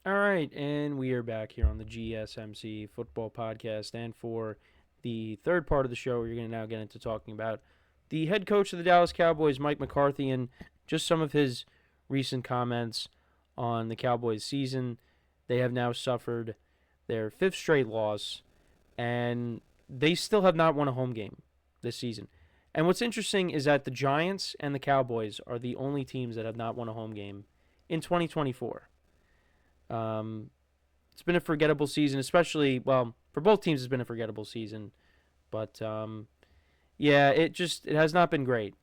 All right, and we are back here on the GSMC Football Podcast. And for the third part of the show, we're going to now get into talking about the head coach of the Dallas Cowboys, Mike McCarthy, and just some of his recent comments on the Cowboys season. They have now suffered their fifth straight loss, and they still have not won a home game this season. And what's interesting is that the Giants and the Cowboys are the only teams that have not won a home game in 2024. It's been a forgettable season, especially, well, for both teams it's been a forgettable season. But, yeah, it has not been great.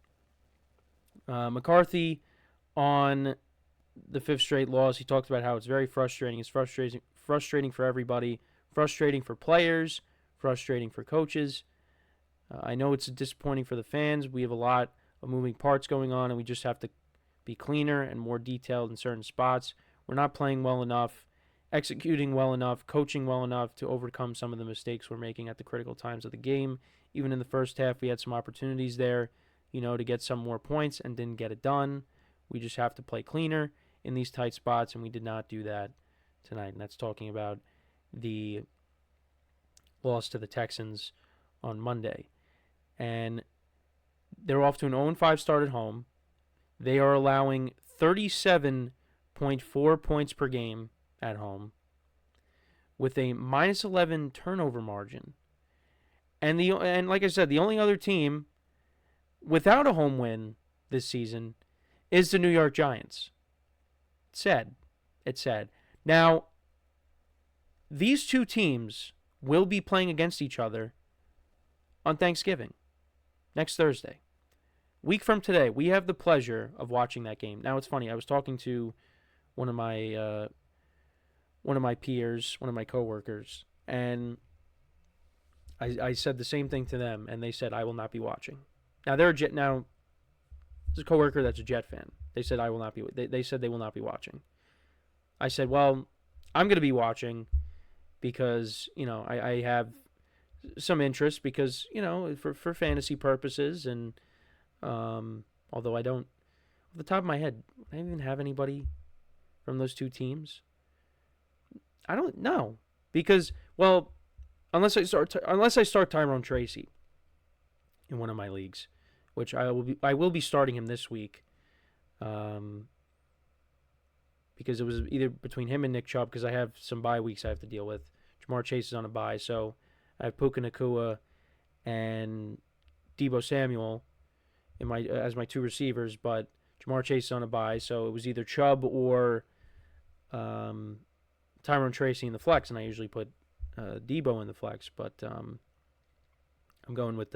McCarthy, on the fifth straight loss, he talked about how it's very frustrating. It's frustrating for everybody, frustrating for players, frustrating for coaches. I know it's disappointing for the fans. We have a lot of moving parts going on, and we just have to be cleaner and more detailed in certain spots. We're not playing well enough, executing well enough, coaching well enough to overcome some of the mistakes we're making at the critical times of the game. Even in the first half, we had some opportunities there, to get some more points and didn't get it done. We just have to play cleaner in these tight spots, and we did not do that tonight. And that's talking about the loss to the Texans on Monday. And they're off to an 0-5 start at home. They are allowing 37.4 points per game at home with a minus 11 turnover margin. And like I said, the only other team without a home win this season is the New York Giants. It's sad. Now, these two teams will be playing against each other on Thanksgiving, next Thursday. Week from today, we have the pleasure of watching that game. Now, it's funny. I was talking to one of my peers, one of my coworkers, and I said the same thing to them, and they said I will not be watching. Now there's a coworker that's a Jet fan. They said I will not be. They said they will not be watching. I said, well, I'm going to be watching because I have some interest because for fantasy purposes, and although I don't, off the top of my head, I don't even have anybody from those two teams. I don't know because, well, unless I start Tyrone Tracy in one of my leagues, which I will be starting him this week, because it was either between him and Nick Chubb because I have some bye weeks I have to deal with. Jamar Chase is on a bye, so I have Puka Nacua and Deebo Samuel as my two receivers, but Jamar Chase is on a bye, so it was either Chubb or Tyrone Tracy in the flex, and I usually put Deebo in the flex, but I'm going with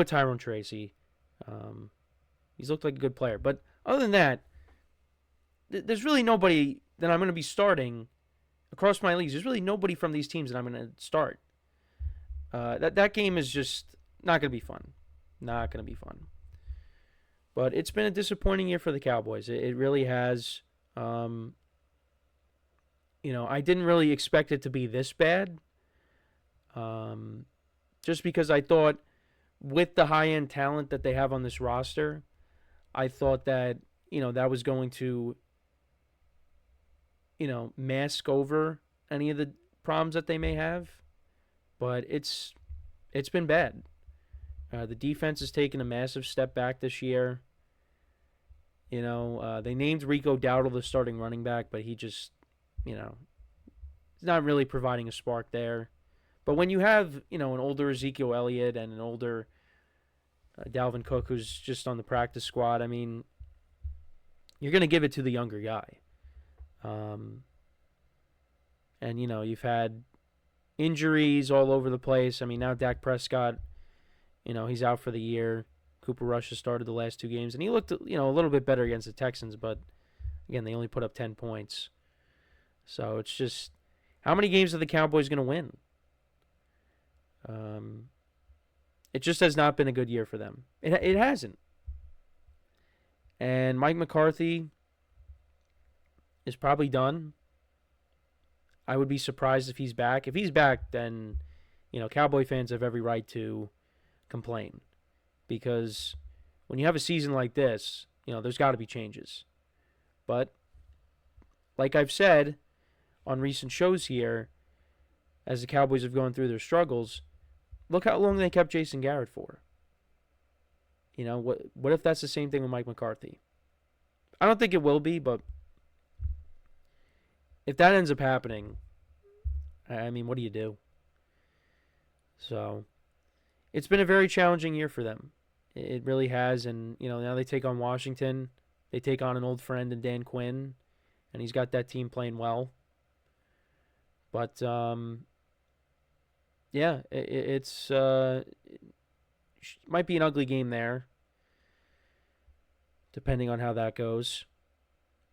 Tyrone Tracy. He's looked like a good player, but other than that, there's really nobody that I'm going to be starting across my leagues. There's really nobody from these teams that I'm going to start. That game is just not going to be fun. Not going to be fun. But it's been a disappointing year for the Cowboys. It really has. I didn't really expect it to be this bad. Just because I thought with the high-end talent that they have on this roster, I thought that, that was going to, mask over any of the problems that they may have. But it's been bad. The defense has taken a massive step back this year. They named Rico Dowdle the starting running back, but he just, he's not really providing a spark there. But when you have, an older Ezekiel Elliott and an older Dalvin Cook who's just on the practice squad, I mean, you're going to give it to the younger guy. And, you've had injuries all over the place. I mean, now Dak Prescott, he's out for the year. Cooper Rush has started the last two games, and he looked, a little bit better against the Texans, but, again, they only put up 10 points. So it's just, how many games are the Cowboys going to win? It just has not been a good year for them. It hasn't. And Mike McCarthy is probably done. I would be surprised if he's back. If he's back, then, Cowboy fans have every right to complain. Because when you have a season like this, there's got to be changes. But, like I've said, on recent shows here, as the Cowboys have gone through their struggles, look how long they kept Jason Garrett for. You know, what if that's the same thing with Mike McCarthy? I don't think it will be, but if that ends up happening, I mean, what do you do? So, it's been a very challenging year for them. It really has, and, you know, now they take on Washington. They take on an old friend in Dan Quinn, and he's got that team playing well. But, yeah, it's might be an ugly game there, depending on how that goes.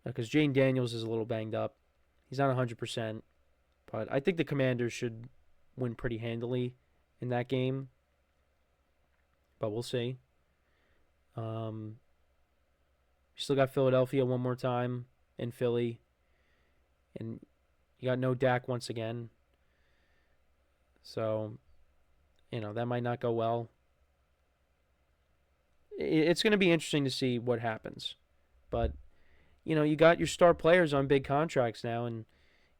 Because Jane Daniels is a little banged up. He's not 100%. But I think the Commanders should win pretty handily in that game. But we'll see. You still got Philadelphia one more time in Philly. And you got no Dak once again. So, you know, that might not go well. It's going to be interesting to see what happens. But, you know, you got your star players on big contracts now, and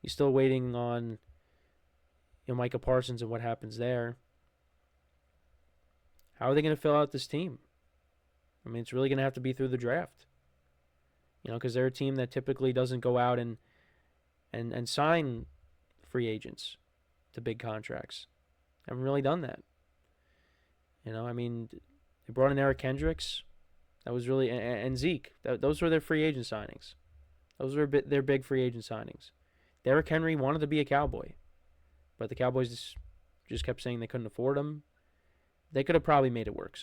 you're still waiting on, you know, Micah Parsons and what happens there. How are they going to fill out this team? I mean, it's really going to have to be through the draft. You know, because they're a team that typically doesn't go out and sign free agents to big contracts. Haven't really done that. You know, I mean, they brought in Eric Kendricks. That was really, and Zeke. Those were their free agent signings. Those were their big free agent signings. Derrick Henry wanted to be a Cowboy, but the Cowboys just kept saying they couldn't afford him. They could have probably made it work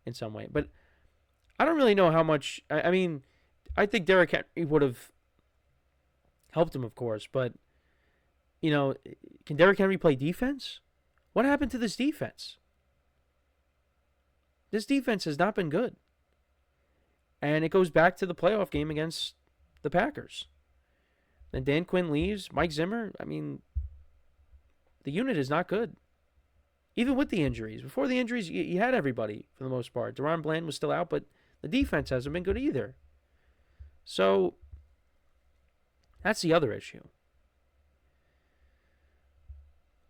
in some way. But I don't really know how much. I mean, I think Derrick Henry would have helped him, of course. But, you know, can Derrick Henry play defense? What happened to this defense? This defense has not been good. And it goes back to the playoff game against the Packers. Then Dan Quinn leaves. Mike Zimmer, I mean, the unit is not good. Even with the injuries. Before the injuries, you had everybody for the most part. Deron Bland was still out, but the defense hasn't been good either. So, that's the other issue.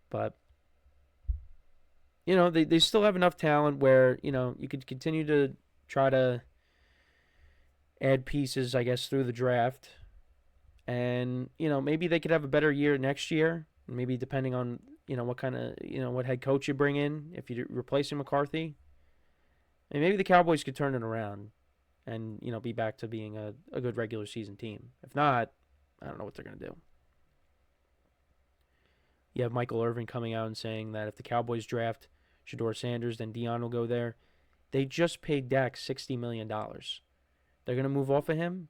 But, you know, they still have enough talent where, you know, you could continue to try to add pieces, I guess, through the draft. And, you know, maybe they could have a better year next year. Maybe depending on, you know, what kind of, you know, what head coach you bring in. If you're replacing McCarthy. And maybe the Cowboys could turn it around and, you know, be back to being a good regular season team. If not, I don't know what they're going to do. You have Michael Irvin coming out and saying that if the Cowboys draft Shedeur Sanders, then Deion will go there. They just paid Dak $60 million. They're going to move off of him?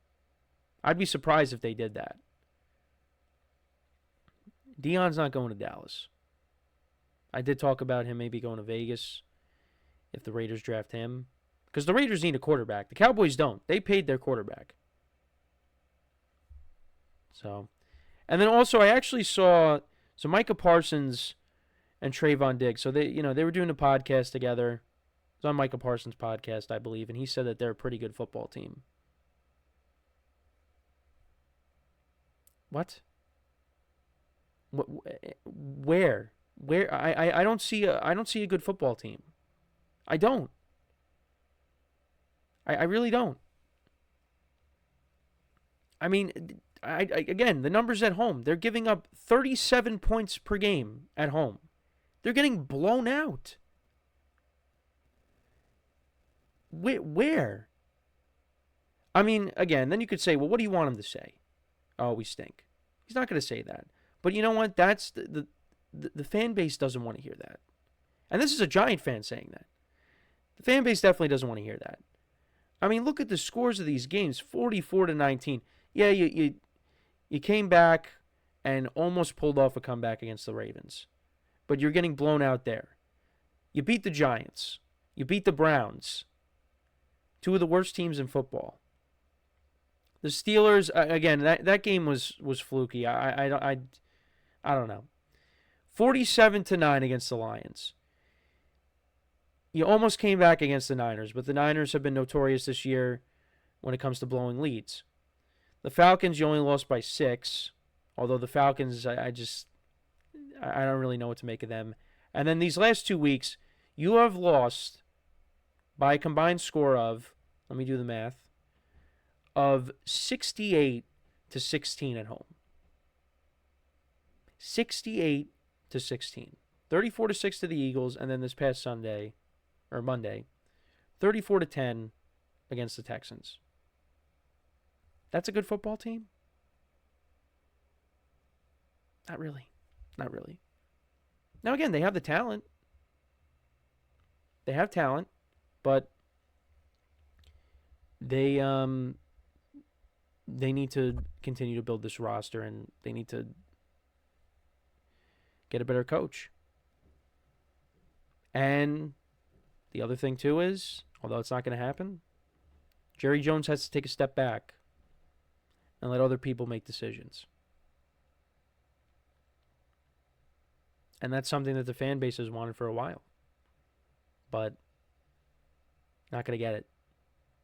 I'd be surprised if they did that. Deion's not going to Dallas. I did talk about him maybe going to Vegas if the Raiders draft him. Because the Raiders need a quarterback. The Cowboys don't. They paid their quarterback. So, and then also I actually saw Micah Parsons and Trayvon Diggs. So they were doing a podcast together. It was on Micah Parsons' podcast, I believe, and he said that they're a pretty good football team. What? Where? I don't see a good football team. I don't. I really don't. I mean, again, the numbers at home. They're giving up 37 points per game at home. They're getting blown out. Where? I mean, again, then you could say, well, what do you want him to say? Oh, we stink. He's not going to say that. But you know what? That's the fan base doesn't want to hear that. And this is a Giant fan saying that. The fan base definitely doesn't want to hear that. I mean, look at the scores of these games, 44-19. Yeah, you came back and almost pulled off a comeback against the Ravens. But you're getting blown out there. You beat the Giants. You beat the Browns. Two of the worst teams in football. The Steelers, again, that game was fluky. I don't know. 47-9 against the Lions. You almost came back against the Niners, but the Niners have been notorious this year when it comes to blowing leads. The Falcons, you only lost by 6. Although the Falcons, I don't really know what to make of them. And then these last 2 weeks, you have lost by a combined score of, let me do the math, of 68-16 at home. 68-16. 34-6 to the Eagles, and then this past Monday, 34-10 against the Texans. That's a good football team? Not really. Not really. Now again, they have the talent. They have talent, but they need to continue to build this roster, and they need to get a better coach. And the other thing too is, although it's not going to happen, Jerry Jones has to take a step back and let other people make decisions. And that's something that the fan base has wanted for a while. But not going to get it.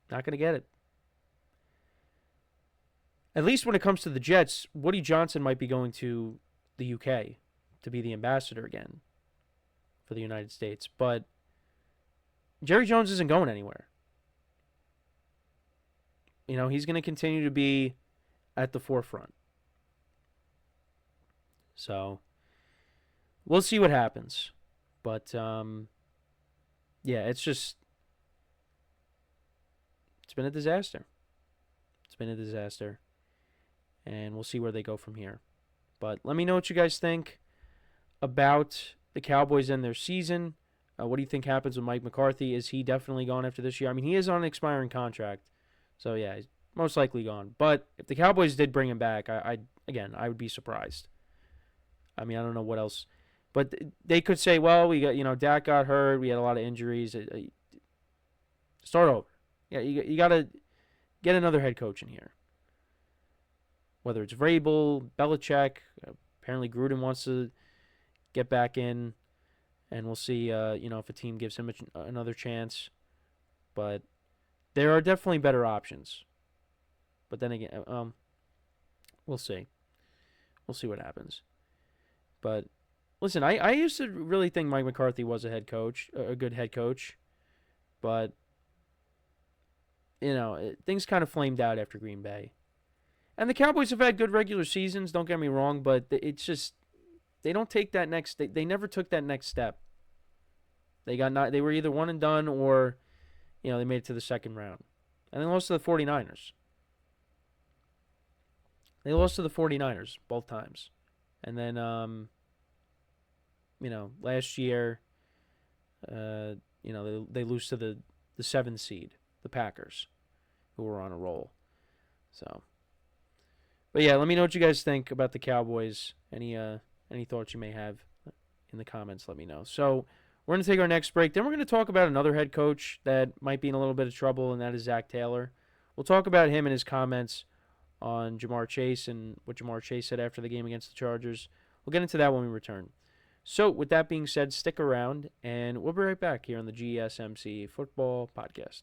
Not going to get it. At least when it comes to the Jets, Woody Johnson might be going to the UK to be the ambassador again for the United States. But Jerry Jones isn't going anywhere. You know, he's going to continue to be at the forefront. So we'll see what happens. But, yeah, it's been a disaster. It's been a disaster. And we'll see where they go from here. But let me know what you guys think about the Cowboys and their season. What do you think happens with Mike McCarthy? Is he definitely gone after this year? I mean, he is on an expiring contract. So, yeah, he's most likely gone. But if the Cowboys did bring him back, I would be surprised. I mean, I don't know what else. But they could say, well, we got, Dak got hurt. We had a lot of injuries. Start over. Yeah, you got to get another head coach in here. Whether it's Vrabel, Belichick, apparently Gruden wants to get back in. And we'll see, if a team gives him another chance. But there are definitely better options. But then again, we'll see. We'll see what happens. But listen, I used to really think Mike McCarthy was a good head coach. But, things kind of flamed out after Green Bay. And the Cowboys have had good regular seasons, don't get me wrong, but it's just, they don't take that they never took that next step. They were either one and done or, they made it to the second round. And they lost to the 49ers. They lost to the 49ers both times. And then, last year, they lose to the 7th seed, the Packers, who were on a roll. So, but yeah, let me know what you guys think about the Cowboys. Any thoughts you may have in the comments, let me know. So, we're going to take our next break. Then we're going to talk about another head coach that might be in a little bit of trouble, and that is Zach Taylor. We'll talk about him and his comments on Jamar Chase and what Jamar Chase said after the game against the Chargers. We'll get into that when we return. So, with that being said, stick around, and we'll be right back here on the GSMC Football Podcast.